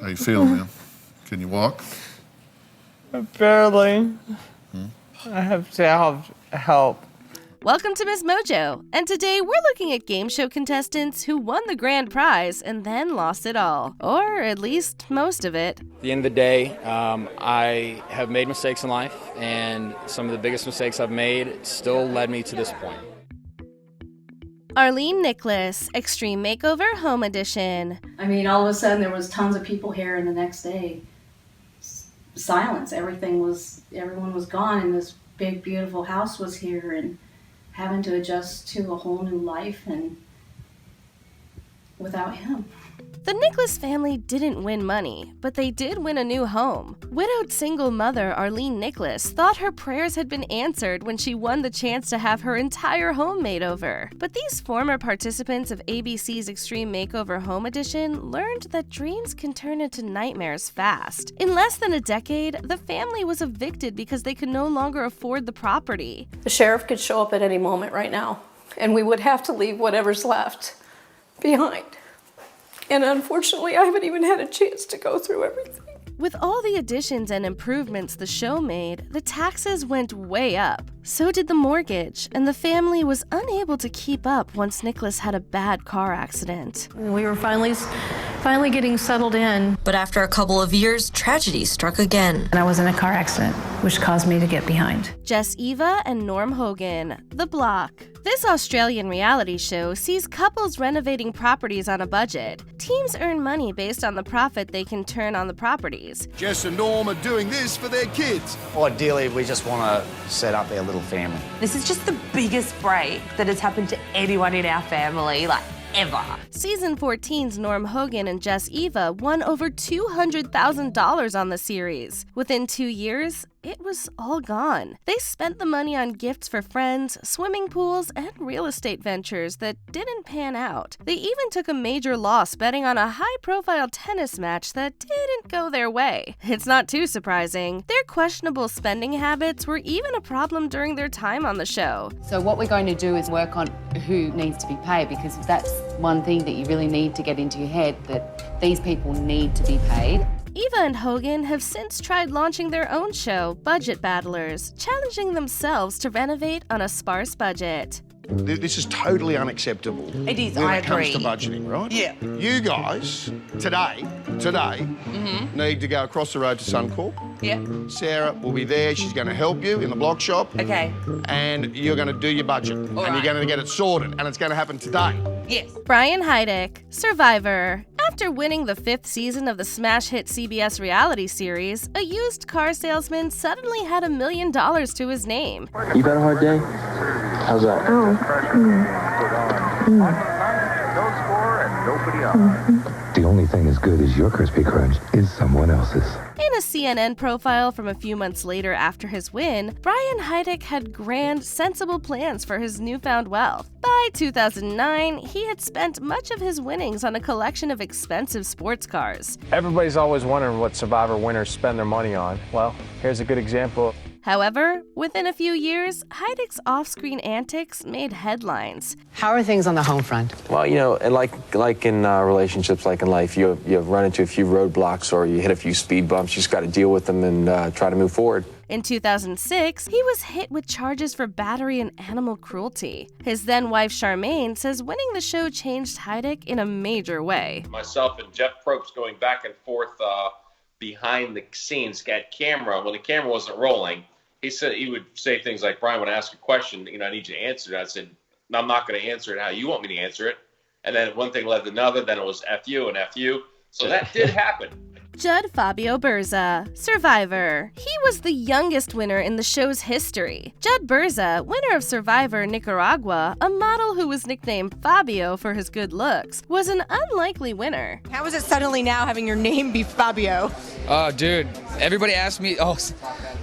How you feeling, man? Can you walk? Barely. I have to have help. Welcome to MsMojo, and today we're looking at game show contestants who won the grand prize and then lost it all, or at least most of it. At the end of the day, I have made mistakes in life, and some of the biggest mistakes I've made still led me to this point. Arlene Nicholas, Extreme Makeover Home Edition. I mean, all of a sudden there was tons of people here, and the next day, silence. Everyone was gone, and this big, beautiful house was here, and having to adjust to a whole new life and without him. The Nicholas family didn't win money, but they did win a new home. Widowed single mother Arlene Nicholas thought her prayers had been answered when she won the chance to have her entire home made over. But these former participants of ABC's Extreme Makeover Home Edition learned that dreams can turn into nightmares fast. In less than a decade, the family was evicted because they could no longer afford the property. The sheriff could show up at any moment right now, and we would have to leave whatever's left behind. And unfortunately, I haven't even had a chance to go through everything. With all the additions and improvements the show made, the taxes went way up. So did the mortgage, and the family was unable to keep up once Nicholas had a bad car accident. We were finally getting settled in. But after a couple of years, tragedy struck again. And I was in a car accident, which caused me to get behind. Jess Eva and Norm Hogan, The Block. This Australian reality show sees couples renovating properties on a budget. Teams earn money based on the profit they can turn on the properties. Jess and Norm are doing this for their kids. Ideally, we just want to set up their little family. This is just the biggest break that has happened to anyone in our family, ever. Season 14's Norm Hogan and Jess Eva won over $200,000 on the series. Within 2 years, it was all gone. They spent the money on gifts for friends, swimming pools, and real estate ventures that didn't pan out. They even took a major loss betting on a high-profile tennis match that didn't go their way. It's not too surprising. Their questionable spending habits were even a problem during their time on the show. So what we're going to do is work on who needs to be paid, because that's one thing that you really need to get into your head, that these people need to be paid. Eva and Hogan have since tried launching their own show, Budget Battlers, challenging themselves to renovate on a sparse budget. This is totally unacceptable. It is, when I it comes agree. to budgeting, right? Yeah. You guys, today, need to go across the road to Suncorp. Yeah. Sarah will be there. She's going to help you in the blog shop. Okay. And you're going to do your budget. And right. you're going to get it sorted. And it's going to happen today. Yes. Brian Haidek, Survivor. After winning the 5th season of the smash hit CBS reality series, a used car salesman suddenly had $1 million to his name. You got a hard day? How's that? The only thing as good as your crispy crunch is someone else's. In a CNN profile from a few months later after his win, Brian Haidek had grand, sensible plans for his newfound wealth. By 2009, he had spent much of his winnings on a collection of expensive sports cars. Everybody's always wondering what Survivor winners spend their money on. Well, here's a good example. However, within a few years, Haidek's off-screen antics made headlines. How are things on the home front? Well, and like in relationships, like in life, you run into a few roadblocks or you hit a few speed bumps. You just got to deal with them and try to move forward. In 2006, he was hit with charges for battery and animal cruelty. His then-wife Charmaine says winning the show changed Haidek in a major way. Myself and Jeff Probst going back and forth behind the scenes, got camera. When the camera wasn't rolling, he would say things like, Brian, when I ask a question, I need you to answer it. I said, no, I'm not going to answer it how you want me to answer it. And then one thing led to another, then it was F you and F you. So that did happen. Judd Fabio Bersa, Survivor. He was the youngest winner in the show's history. Judd Bersa, winner of Survivor Nicaragua, a model who was nicknamed Fabio for his good looks, was an unlikely winner. How is it suddenly now having your name be Fabio? Oh, dude, everybody asked me,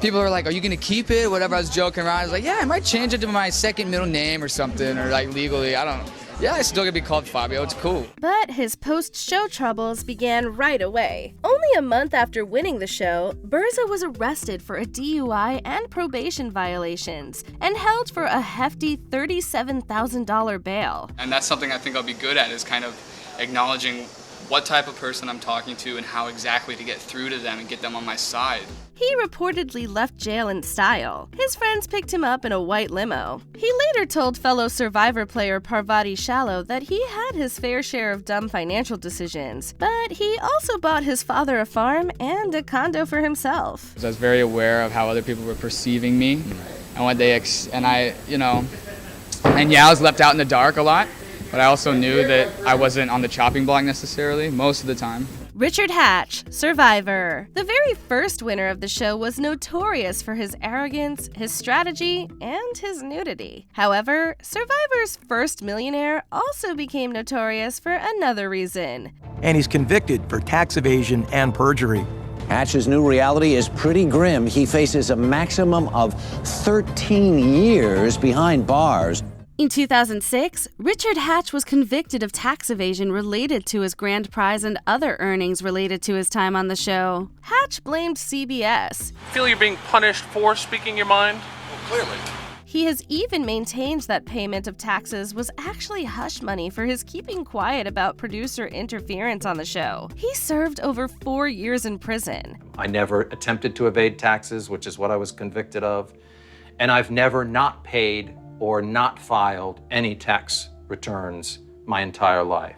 people are like, are you going to keep it? Whatever, I was joking around. I was like, yeah, I might change it to my second middle name or something, or legally, I don't know. Yeah, I still gonna be called Fabio, it's cool. But his post-show troubles began right away. Only a month after winning the show, Bersa was arrested for a DUI and probation violations and held for a hefty $37,000 bail. And that's something I think I'll be good at, is kind of acknowledging what type of person I'm talking to and how exactly to get through to them and get them on my side. He reportedly left jail in style. His friends picked him up in a white limo. He later told fellow Survivor player Parvati Shallow that he had his fair share of dumb financial decisions, but he also bought his father a farm and a condo for himself. I was very aware of how other people were perceiving me and what they I was left out in the dark a lot, but I also knew that I wasn't on the chopping block necessarily most of the time. Richard Hatch, Survivor. The very first winner of the show was notorious for his arrogance, his strategy, and his nudity. However, Survivor's first millionaire also became notorious for another reason. And he's convicted for tax evasion and perjury. Hatch's new reality is pretty grim. He faces a maximum of 13 years behind bars. In 2006, Richard Hatch was convicted of tax evasion related to his grand prize and other earnings related to his time on the show. Hatch blamed CBS. Feel you're being punished for speaking your mind? Well, clearly. He has even maintained that payment of taxes was actually hush money for his keeping quiet about producer interference on the show. He served over 4 years in prison. I never attempted to evade taxes, which is what I was convicted of, and I've never not paid or not filed any tax returns my entire life.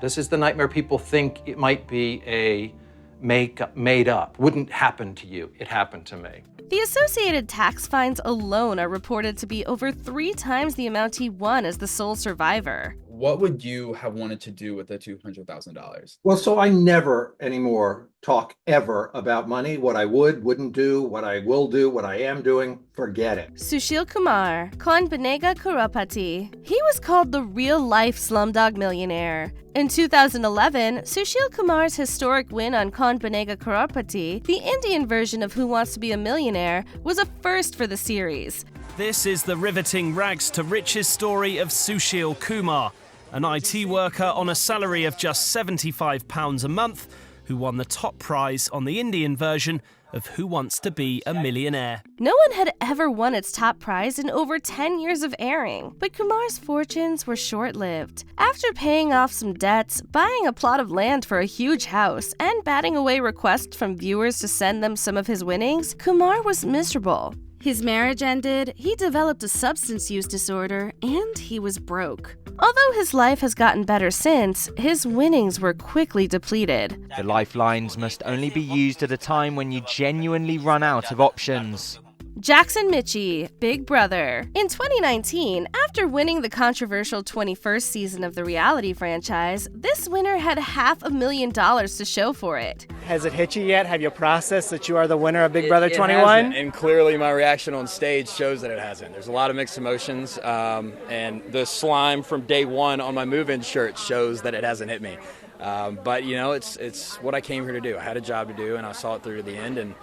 This is the nightmare people think it might be a made up. Wouldn't happen to you. It happened to me. The associated tax fines alone are reported to be over 3 times the amount he won as the sole survivor. What would you have wanted to do with the $200,000? Well, so I never anymore talk ever about money, what I wouldn't do, what I will do, what I am doing, forget it. Sushil Kumar, Kaun Banega Crorepati. He was called the real-life Slumdog Millionaire. In 2011, Sushil Kumar's historic win on Kaun Banega Crorepati, the Indian version of Who Wants to Be a Millionaire, was a first for the series. This is the riveting rags to riches story of Sushil Kumar, an IT worker on a salary of just £75 a month, who won the top prize on the Indian version of Who Wants to Be a Millionaire. No one had ever won its top prize in over 10 years of airing, but Kumar's fortunes were short-lived. After paying off some debts, buying a plot of land for a huge house, and batting away requests from viewers to send them some of his winnings, Kumar was miserable. His marriage ended, he developed a substance use disorder, and he was broke. Although his life has gotten better since, his winnings were quickly depleted. The lifelines must only be used at a time when you genuinely run out of options. Jackson Mitchie, Big Brother. In 2019, after winning the controversial 21st season of the reality franchise, this winner had $500,000 to show for it. Has it hit you yet? Have you processed that you are the winner of Big Brother It 21? hasn't, and clearly my reaction on stage shows that it hasn't. There's a lot of mixed emotions, and the slime from day one on my move-in shirt shows that it hasn't hit me. But you know, it's what I came here to do. I had a job to do, and I saw it through to the end, and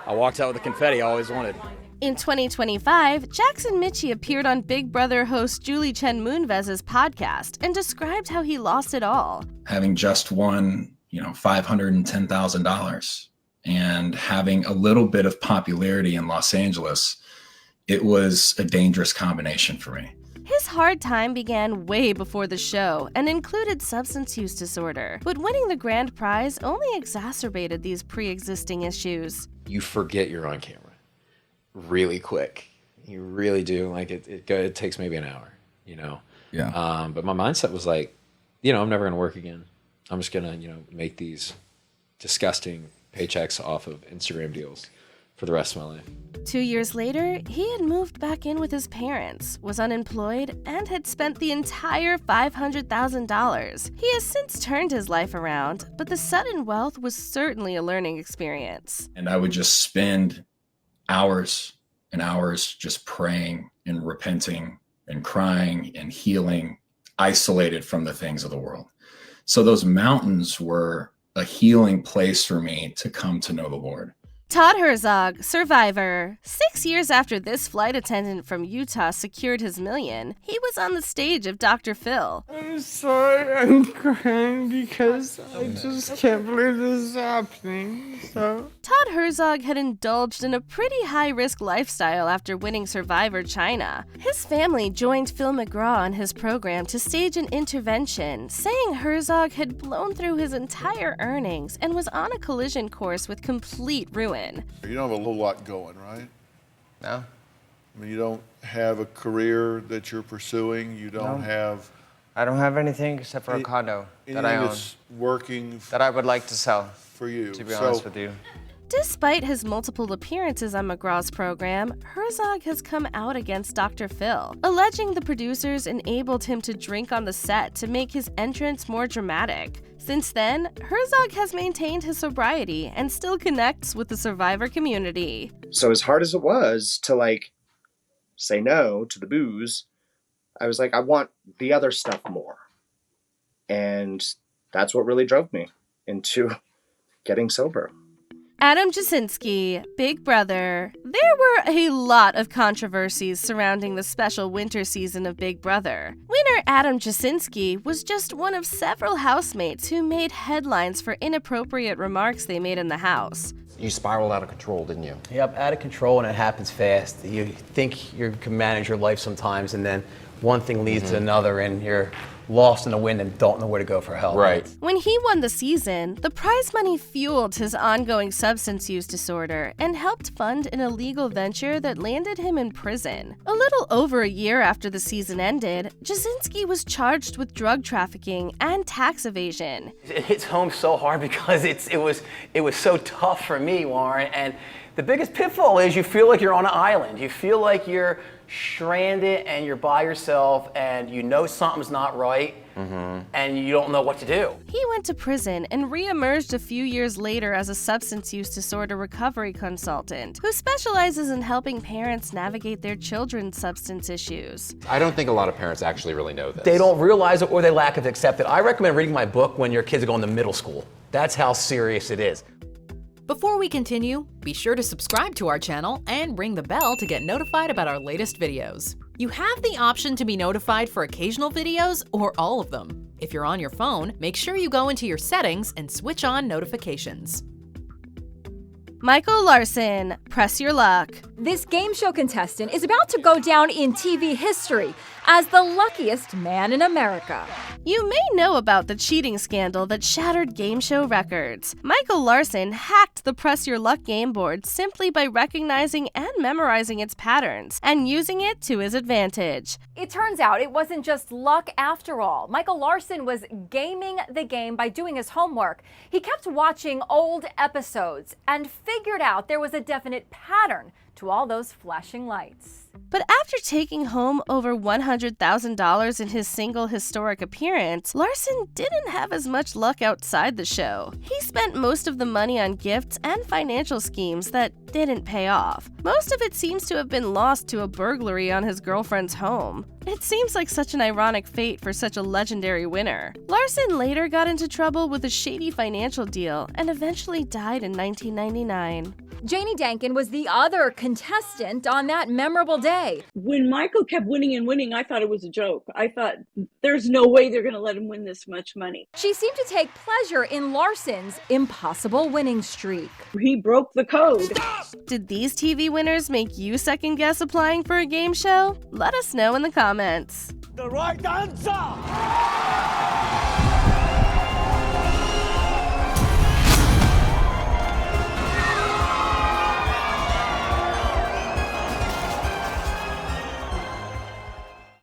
I walked out with the confetti I always wanted. In 2025, Jackson Mitchie appeared on Big Brother host Julie Chen Moonvez's podcast and described how he lost it all. Having just won, $510,000 and having a little bit of popularity in Los Angeles, it was a dangerous combination for me. His hard time began way before the show and included substance use disorder, but winning the grand prize only exacerbated these pre-existing issues. You forget you're on camera really quick. You really do. Like it takes maybe an hour, Yeah. But my mindset was like, I'm never going to work again. I'm just going to, make these disgusting paychecks off of Instagram deals for the rest of my life. 2 years later, he had moved back in with his parents, was unemployed, and had spent the entire $500,000. He has since turned his life around, but the sudden wealth was certainly a learning experience. And I would just spend hours and hours just praying and repenting and crying and healing, isolated from the things of the world. So those mountains were a healing place for me to come to know the Lord. Todd Herszog, Survivor. 6 years after this flight attendant from Utah secured his million, he was on the stage of Dr. Phil. I'm sorry, I'm crying because I just can't believe this is happening. Todd Todd Herszog had indulged in a pretty high-risk lifestyle after winning Survivor China. His family joined Phil McGraw on his program to stage an intervention, saying Herszog had blown through his entire earnings and was on a collision course with complete ruin. You don't have a whole lot going, right? No. I mean, you don't have a career that you're pursuing. You don't have... I don't have anything except for a condo that I own. That's working that I would like to sell. For you. To be honest with you. Despite his multiple appearances on McGraw's program, Herszog has come out against Dr. Phil, alleging the producers enabled him to drink on the set to make his entrance more dramatic. Since then, Herszog has maintained his sobriety and still connects with the Survivor community. So as hard as it was to say no to the booze, I was like, I want the other stuff more. And that's what really drove me into getting sober. Adam Jasinski, Big Brother. There were a lot of controversies surrounding the special winter season of Big Brother. Winner Adam Jasinski was just one of several housemates who made headlines for inappropriate remarks they made in the house. You spiraled out of control, didn't you? Yep, out of control, and it happens fast. You think you can manage your life sometimes, and then one thing leads to another, and you're lost in the wind and don't know where to go for help. Right. When he won the season, the prize money fueled his ongoing substance use disorder and helped fund an illegal venture that landed him in prison. A little over a year after the season ended, Jasinski was charged with drug trafficking and tax evasion. It hits home so hard because it was so tough for me, Warren, and the biggest pitfall is you feel like you're on an island. You feel like you're stranded and you're by yourself and you know something's not right and you don't know what to do. He went to prison and re-emerged a few years later as a substance use disorder recovery consultant who specializes in helping parents navigate their children's substance issues. I don't think a lot of parents actually really know this. They don't realize it or they lack of accept it. I recommend reading my book when your kids are going to middle school. That's how serious it is. Before we continue, be sure to subscribe to our channel and ring the bell to get notified about our latest videos. You have the option to be notified for occasional videos or all of them. If you're on your phone, make sure you go into your settings and switch on notifications. Michael Larson, press your luck. This game show contestant is about to go down in TV history as the luckiest man in America. You may know about the cheating scandal that shattered game show records. Michael Larson hacked the Press Your Luck game board simply by recognizing and memorizing its patterns and using it to his advantage. It turns out it wasn't just luck after all. Michael Larson was gaming the game by doing his homework. He kept watching old episodes and figured out there was a definite pattern to all those flashing lights. But after taking home over $100,000 in his single historic appearance, Larson didn't have as much luck outside the show. He spent most of the money on gifts and financial schemes that didn't pay off. Most of it seems to have been lost to a burglary on his girlfriend's home. It seems like such an ironic fate for such a legendary winner. Larson later got into trouble with a shady financial deal and eventually died in 1999. Janie Dankin was the other contestant on that memorable day. When Michael kept winning and winning, I thought it was a joke. I thought, there's no way they're going to let him win this much money. She seemed to take pleasure in Larson's impossible winning streak. He broke the code. Did these TV winners make you second guess applying for a game show? Let us know in the comments. The right answer!